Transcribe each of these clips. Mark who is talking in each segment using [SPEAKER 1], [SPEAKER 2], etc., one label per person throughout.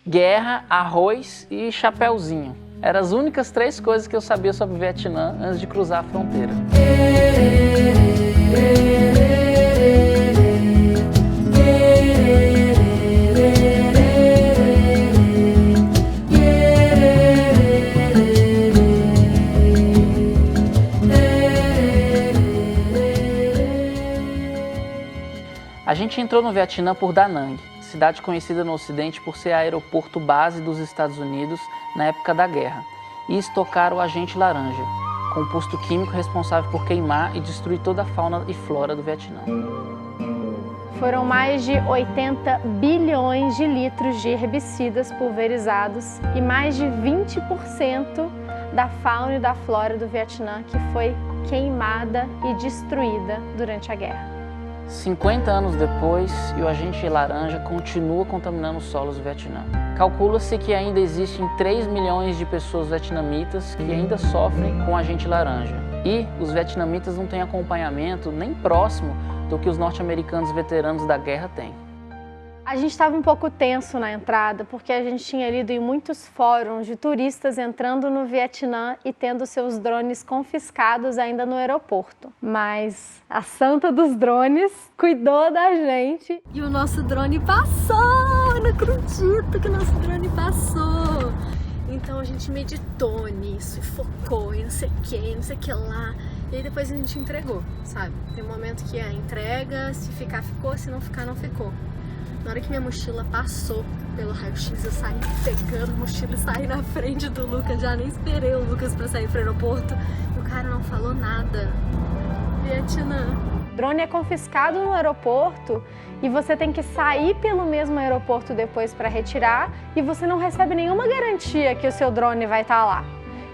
[SPEAKER 1] guerra, arroz e chapéuzinho. Eram as únicas 3 coisas que eu sabia sobre o Vietnã antes de cruzar a fronteira. A gente entrou no Vietnã por Da Nang, cidade conhecida no Ocidente por ser aeroporto base dos Estados Unidos na época da guerra, e estocar o agente laranja, composto químico responsável por queimar e destruir toda a fauna e flora do Vietnã.
[SPEAKER 2] Foram mais de 80 bilhões de litros de herbicidas pulverizados e mais de 20% da fauna e da flora do Vietnã que foi queimada e destruída durante a guerra.
[SPEAKER 1] 50 anos depois, e o agente laranja continua contaminando os solos do Vietnã. Calcula-se que ainda existem 3 milhões de pessoas vietnamitas que ainda sofrem com o agente laranja. E os vietnamitas não têm acompanhamento nem próximo do que os norte-americanos veteranos da guerra têm.
[SPEAKER 2] A gente estava um pouco tenso na entrada, porque a gente tinha lido em muitos fóruns de turistas entrando no Vietnã e tendo seus drones confiscados ainda no aeroporto. Mas a santa dos drones cuidou da gente. E o nosso drone passou! Eu não acredito que o nosso drone passou! Então a gente meditou nisso, e focou, e não sei o que lá. E aí depois a gente entregou, sabe? Tem um momento que a entrega, se ficar, ficou, se não ficar, não ficou. Na hora que minha mochila passou pelo raio-x, eu saí pegando a mochila e saí na frente do Lucas. Já nem esperei o Lucas pra sair pro aeroporto. E o cara não falou nada. Vietnã. O drone é confiscado no aeroporto e você tem que sair pelo mesmo aeroporto depois para retirar e você não recebe nenhuma garantia que o seu drone vai estar lá.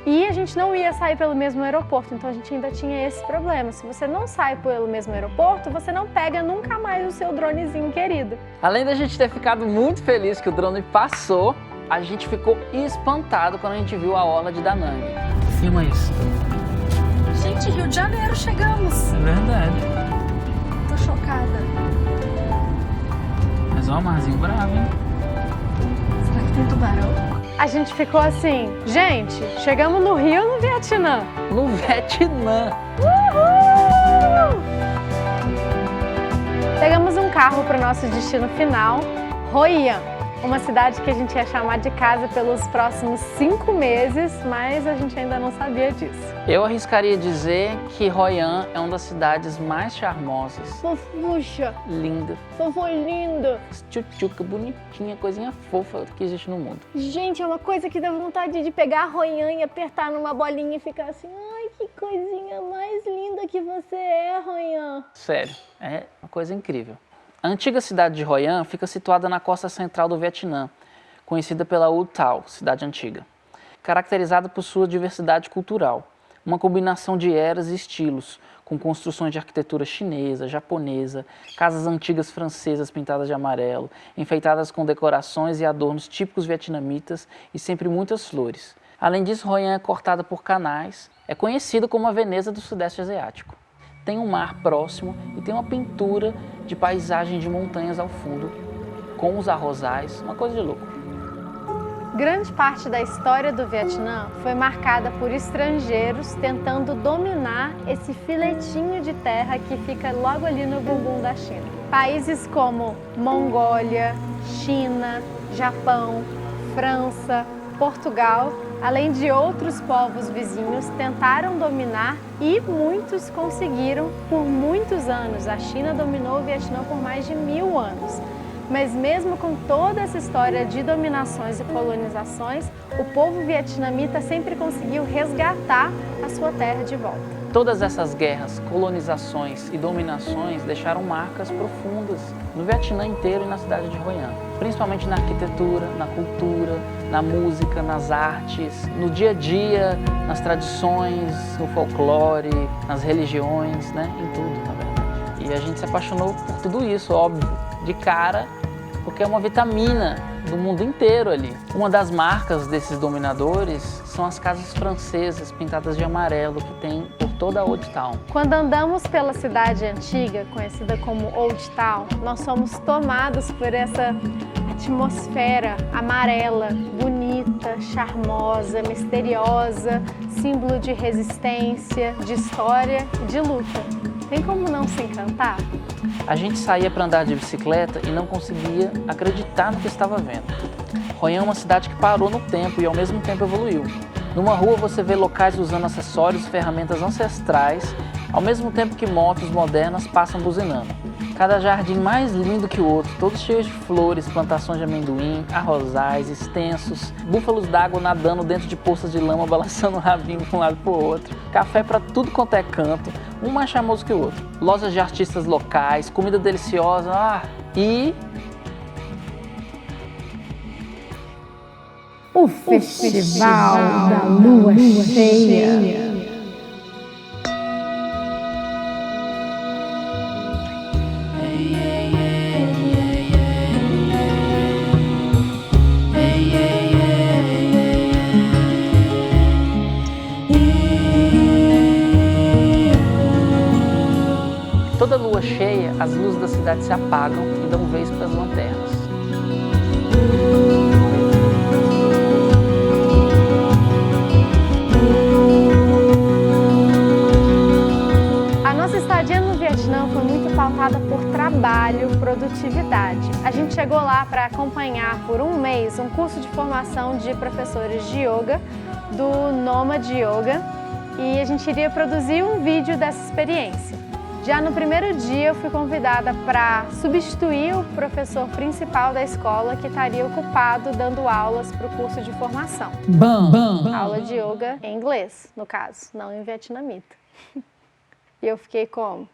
[SPEAKER 2] E a gente não ia sair pelo mesmo aeroporto, então a gente ainda tinha esse problema. Se você não sai pelo mesmo aeroporto, você não pega nunca mais o seu dronezinho querido.
[SPEAKER 1] Além da gente ter ficado muito feliz que o drone passou, a gente ficou espantado quando a gente viu a orla de Da Nang. Filma isso.
[SPEAKER 2] Gente, Rio de Janeiro, chegamos!
[SPEAKER 1] É verdade.
[SPEAKER 2] Tô chocada.
[SPEAKER 1] Mas ó, marzinho bravo, hein?
[SPEAKER 2] Será que tem tubarão? A gente ficou assim, gente, chegamos no Rio ou no Vietnã?
[SPEAKER 1] No Vietnã!
[SPEAKER 2] Uhul! Pegamos um carro para o nosso destino final, Hoi An, uma cidade que a gente ia chamar de casa pelos próximos 5 meses, mas a gente ainda não sabia disso.
[SPEAKER 1] Eu arriscaria dizer que Hoi An é uma das cidades mais charmosas.
[SPEAKER 2] Fofuxa!
[SPEAKER 1] Linda.
[SPEAKER 2] Fofo lindo!
[SPEAKER 1] Tchutchuca, bonitinha, coisinha fofa que existe no mundo.
[SPEAKER 2] Gente, é uma coisa que dá vontade de pegar a Hoi An e apertar numa bolinha e ficar assim, ai, que coisinha mais linda que você é, Hoi An.
[SPEAKER 1] Sério, é uma coisa incrível. A antiga cidade de Hoi An fica situada na costa central do Vietnã, conhecida pela U Thao, cidade antiga, caracterizada por sua diversidade cultural, uma combinação de eras e estilos, com construções de arquitetura chinesa, japonesa, casas antigas francesas pintadas de amarelo, enfeitadas com decorações e adornos típicos vietnamitas e sempre muitas flores. Além disso, Hoi An é cortada por canais, é conhecida como a Veneza do Sudeste Asiático. Tem um mar próximo e tem uma pintura de paisagem de montanhas ao fundo, com os arrozais, uma coisa de louco.
[SPEAKER 2] Grande parte da história do Vietnã foi marcada por estrangeiros tentando dominar esse filetinho de terra que fica logo ali no bumbum da China. Países como Mongólia, China, Japão, França, Portugal, além de outros povos vizinhos, tentaram dominar e muitos conseguiram por muitos anos. A China dominou o Vietnã por mais de 1000 anos. Mas mesmo com toda essa história de dominações e colonizações, o povo vietnamita sempre conseguiu resgatar a sua terra de volta.
[SPEAKER 1] Todas essas guerras, colonizações e dominações deixaram marcas profundas no Vietnã inteiro e na cidade de Hoi An, principalmente na arquitetura, na cultura, na música, nas artes, no dia a dia, nas tradições, no folclore, nas religiões, né? Em tudo, na verdade. E a gente se apaixonou por tudo isso, óbvio, de cara, porque é uma vitamina do mundo inteiro ali. Uma das marcas desses dominadores são as casas francesas pintadas de amarelo que tem por toda a Old Town.
[SPEAKER 2] Quando andamos pela cidade antiga, conhecida como Old Town, nós somos tomados por essa atmosfera amarela, bonita, charmosa, misteriosa, símbolo de resistência, de história e de luta. Tem como não se encantar?
[SPEAKER 1] A gente saía para andar de bicicleta e não conseguia acreditar no que estava vendo. Royan é uma cidade que parou no tempo e ao mesmo tempo evoluiu. Numa rua você vê locais usando acessórios e ferramentas ancestrais, ao mesmo tempo que motos modernas passam buzinando. Cada jardim mais lindo que o outro, todos cheios de flores, plantações de amendoim, arrozais extensos, búfalos d'água nadando dentro de poças de lama, balançando o rabinho de um lado para o outro, café para tudo quanto é canto, um mais charmoso que o outro, lojas de artistas locais, comida deliciosa, e
[SPEAKER 3] o Festival da Lua Cheia.
[SPEAKER 1] Toda lua cheia, as luzes da cidade se apagam e dão vez para as lanternas.
[SPEAKER 2] A nossa estadia no Vietnã foi muito pautada por trabalho, produtividade. A gente chegou lá para acompanhar por um mês um curso de formação de professores de yoga do Nomad Yoga e a gente iria produzir um vídeo dessa experiência. Já no primeiro dia eu fui convidada para substituir o professor principal da escola que estaria ocupado dando aulas para o curso de formação. Aula de yoga em inglês, no caso, não em vietnamita. E eu fiquei como?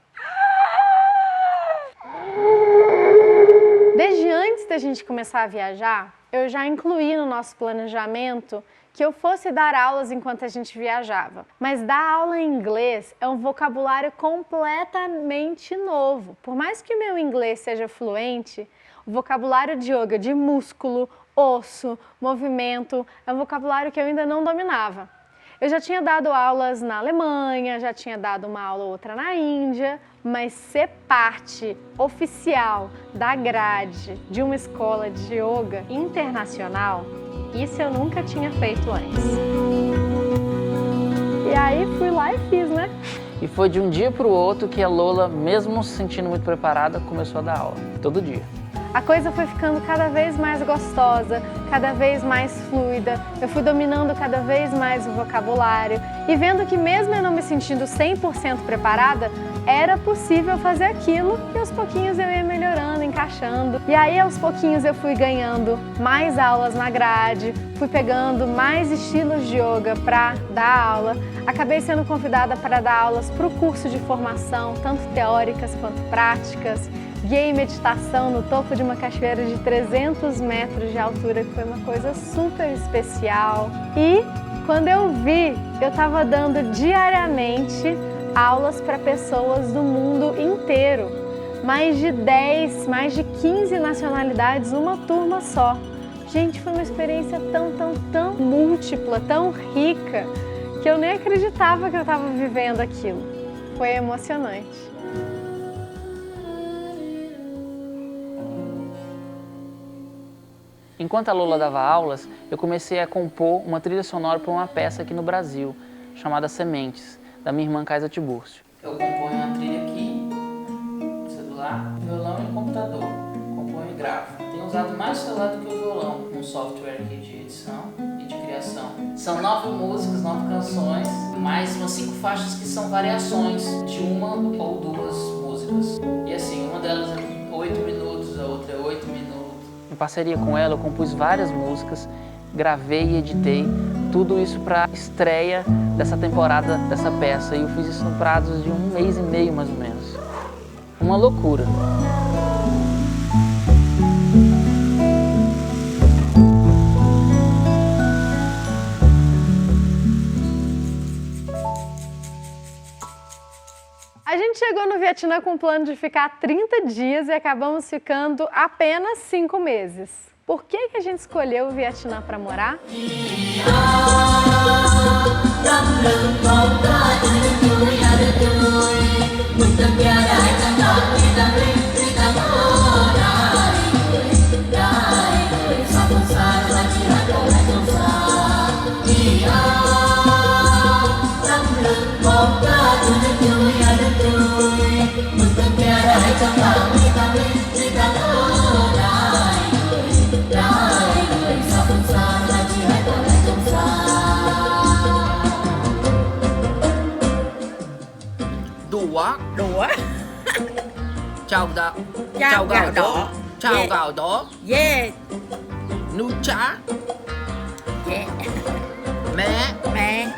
[SPEAKER 2] Desde antes da gente começar a viajar, eu já incluí no nosso planejamento que eu fosse dar aulas enquanto a gente viajava. Mas dar aula em inglês é um vocabulário completamente novo. Por mais que o meu inglês seja fluente, o vocabulário de yoga de músculo, osso, movimento, é um vocabulário que eu ainda não dominava. Eu já tinha dado aulas na Alemanha, já tinha dado uma aula ou outra na Índia, mas ser parte oficial da grade de uma escola de yoga internacional, isso eu nunca tinha feito antes. E aí fui lá e fiz, né?
[SPEAKER 1] E foi de um dia para o outro que a Lola, mesmo se sentindo muito preparada, começou a dar aula, todo dia.
[SPEAKER 2] A coisa foi ficando cada vez mais gostosa, cada vez mais fluida, eu fui dominando cada vez mais o vocabulário e vendo que mesmo eu não me sentindo 100% preparada, era possível fazer aquilo e aos pouquinhos eu ia melhorando, encaixando. E aí aos pouquinhos eu fui ganhando mais aulas na grade, fui pegando mais estilos de yoga para dar aula, acabei sendo convidada para dar aulas para o curso de formação, tanto teóricas quanto práticas. Guiei meditação no topo de uma cachoeira de 300 metros de altura, que foi uma coisa super especial. E quando eu vi, eu estava dando diariamente aulas para pessoas do mundo inteiro. Mais de 10, mais de 15 nacionalidades, uma turma só. Gente, foi uma experiência tão múltipla, tão rica, que eu nem acreditava que eu estava vivendo aquilo. Foi emocionante.
[SPEAKER 1] Enquanto a Lola dava aulas, eu comecei a compor uma trilha sonora para uma peça aqui no Brasil, chamada Sementes, da minha irmã Kaisa Tiburcio. Eu componho uma trilha aqui, no celular, violão e no computador. Componho e gravo. Tenho usado mais o celular do que o violão, um software aqui de edição e de criação. São 9 músicas, 9 canções, mais umas 5 faixas que são variações de uma ou 2 músicas. E assim, uma delas é 8 minutos, a outra é 8 minutos. Em parceria com ela, eu compus várias músicas, gravei e editei, tudo isso para a estreia dessa temporada, dessa peça. E eu fiz isso no prazo de 1 mês e meio, mais ou menos. Uma loucura.
[SPEAKER 2] A gente chegou no Vietnã com o plano de ficar 30 dias e acabamos ficando apenas 5 meses. Por que a gente escolheu o Vietnã para morar?
[SPEAKER 4] chào gạo
[SPEAKER 5] Chao gạo đỏ.
[SPEAKER 4] chào
[SPEAKER 5] Yeah.
[SPEAKER 4] gạo đỏ,
[SPEAKER 5] Yeah.
[SPEAKER 4] nu chả,
[SPEAKER 5] Yeah.
[SPEAKER 4] mẹ.
[SPEAKER 5] Mẹ.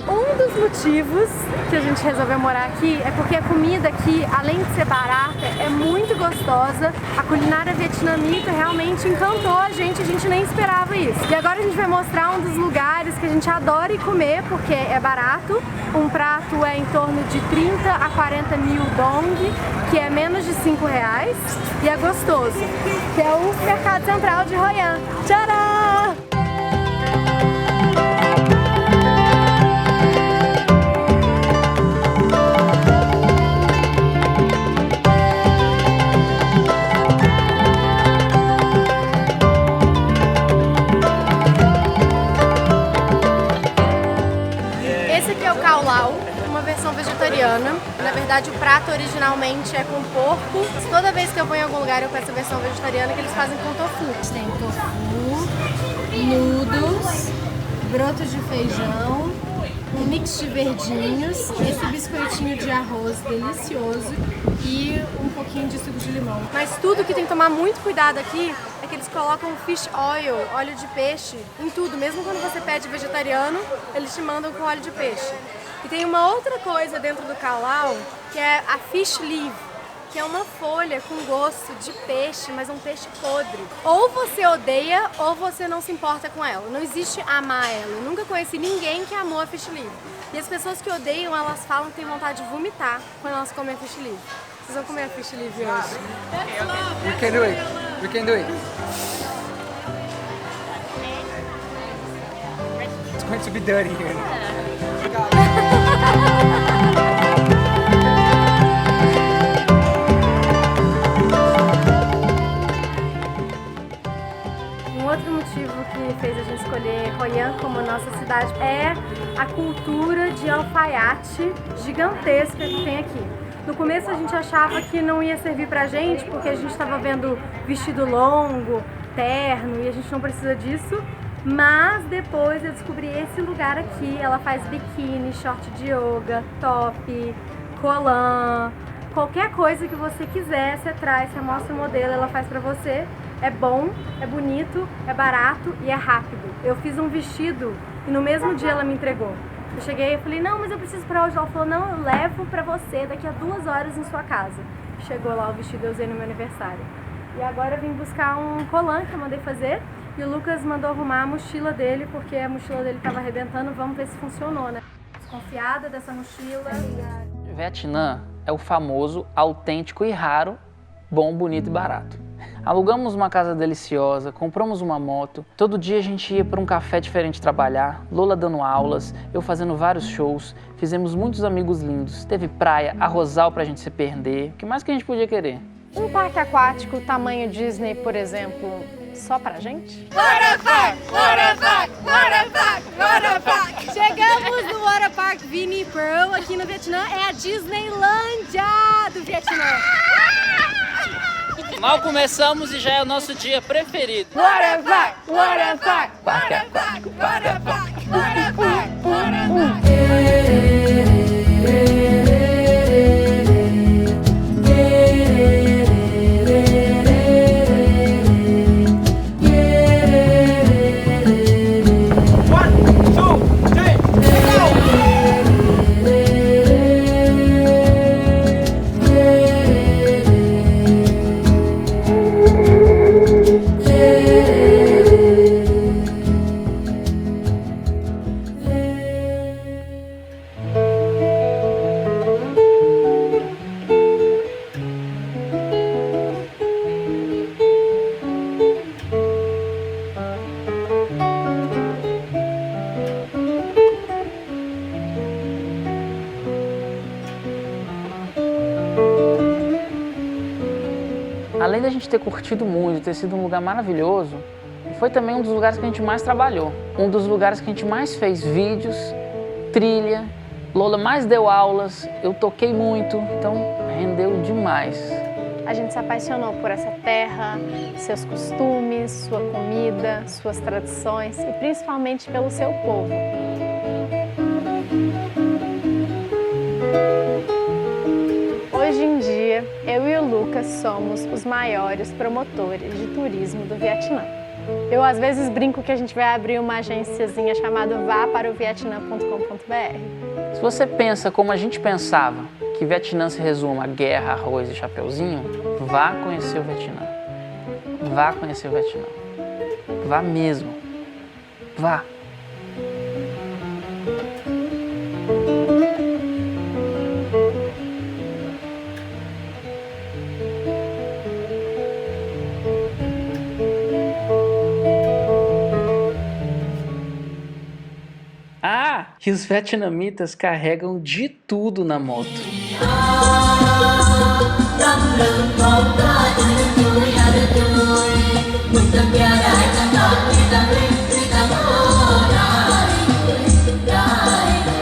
[SPEAKER 2] Um dos motivos que a gente resolveu morar aqui é porque a comida aqui, além de ser barata, é muito gostosa. A culinária vietnamita realmente encantou a gente nem esperava isso. E agora a gente vai mostrar um dos lugares que a gente adora ir comer, porque é barato. Um prato é em torno de 30 a 40 mil dong, que é menos de R$5, e é gostoso, que é o Mercado Central de Hoi An. Tcharam! Esse aqui é o Khao Lao, uma versão vegetariana. Na verdade, o prato originalmente é com porco. Toda vez que eu vou em algum lugar eu peço a versão vegetariana que eles fazem com tofu. Tem tofu, noodles, brotos de feijão, um mix de verdinhos, esse biscoitinho de arroz delicioso e um pouquinho de suco de limão. Mas tudo que tem que tomar muito cuidado aqui é que eles colocam fish oil, óleo de peixe, em tudo. Mesmo quando você pede vegetariano, eles te mandam com óleo de peixe. E tem uma outra coisa dentro do Khao Lao, que é a fish leaf, que é uma folha com gosto de peixe, mas um peixe podre. Ou você odeia ou você não se importa com ela. Não existe amar ela. Eu nunca conheci ninguém que amou a fish leaf. E as pessoas que odeiam, elas falam que têm vontade de vomitar quando elas comem a fish leaf. Vocês vão comer a fish leaf hoje?
[SPEAKER 6] We can do it. We can do it. It's going to be dirty here.
[SPEAKER 2] Um outro motivo que fez a gente escolher Hoi An como nossa cidade é a cultura de alfaiate gigantesca que tem aqui. No começo a gente achava que não ia servir pra gente, porque a gente estava vendo vestido longo, terno, e a gente não precisa disso. Mas depois eu descobri esse lugar aqui. Ela faz biquíni, short de yoga, top, colã, qualquer coisa que você quiser, você traz, você mostra o modelo, ela faz pra você. É bom, é bonito, é barato e é rápido. Eu fiz um vestido e no mesmo dia ela me entregou. Eu cheguei e falei, não, mas eu preciso pra hoje. Ela falou, não, eu levo pra você daqui a 2 horas em sua casa. Chegou lá o vestido, eu usei no meu aniversário. E agora eu vim buscar um colã que eu mandei fazer. E o Lucas mandou arrumar a mochila dele, porque a mochila dele tava arrebentando. Vamos ver se funcionou, né? Desconfiada dessa mochila.
[SPEAKER 1] Vietnã é o famoso, autêntico e raro, bom, bonito e barato. Alugamos uma casa deliciosa, compramos uma moto, todo dia a gente ia para um café diferente trabalhar, Lola dando aulas, eu fazendo vários shows, fizemos muitos amigos lindos, teve praia, arrozal pra gente se perder, o que mais que a gente podia querer?
[SPEAKER 2] Um parque aquático tamanho Disney, por exemplo, só pra gente? Chegamos no Water Park Vinnie Pearl aqui no Vietnã, é a Disneylândia do Vietnã.
[SPEAKER 1] Mal começamos e já é o nosso dia preferido.
[SPEAKER 2] Water Park, Water Park,
[SPEAKER 1] Parque aquático.
[SPEAKER 2] Water Park, Water
[SPEAKER 1] Além da gente ter curtido muito, ter sido um lugar maravilhoso, foi também um dos lugares que a gente mais trabalhou. Um dos lugares que a gente mais fez vídeos, trilha, Lola mais deu aulas, eu toquei muito, então rendeu demais.
[SPEAKER 2] A gente se apaixonou por essa terra, seus costumes, sua comida, suas tradições e principalmente pelo seu povo. Hoje em dia, eu e o Lucas somos os maiores promotores de turismo do Vietnã. Eu às vezes brinco que a gente vai abrir uma agenciazinha chamada vaparaovietnã.com.br.
[SPEAKER 1] Se você pensa como a gente pensava, que Vietnã se resume a guerra, arroz e chapeuzinho, vá conhecer o Vietnã. Vá conhecer o Vietnã. Vá mesmo. Vá. Ah, e os vietnamitas carregam de tudo na moto.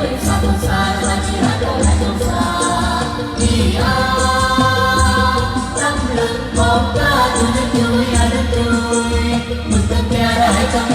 [SPEAKER 7] Hãy subscribe cho kênh Ghiền Mì Gõ để không bỏ lỡ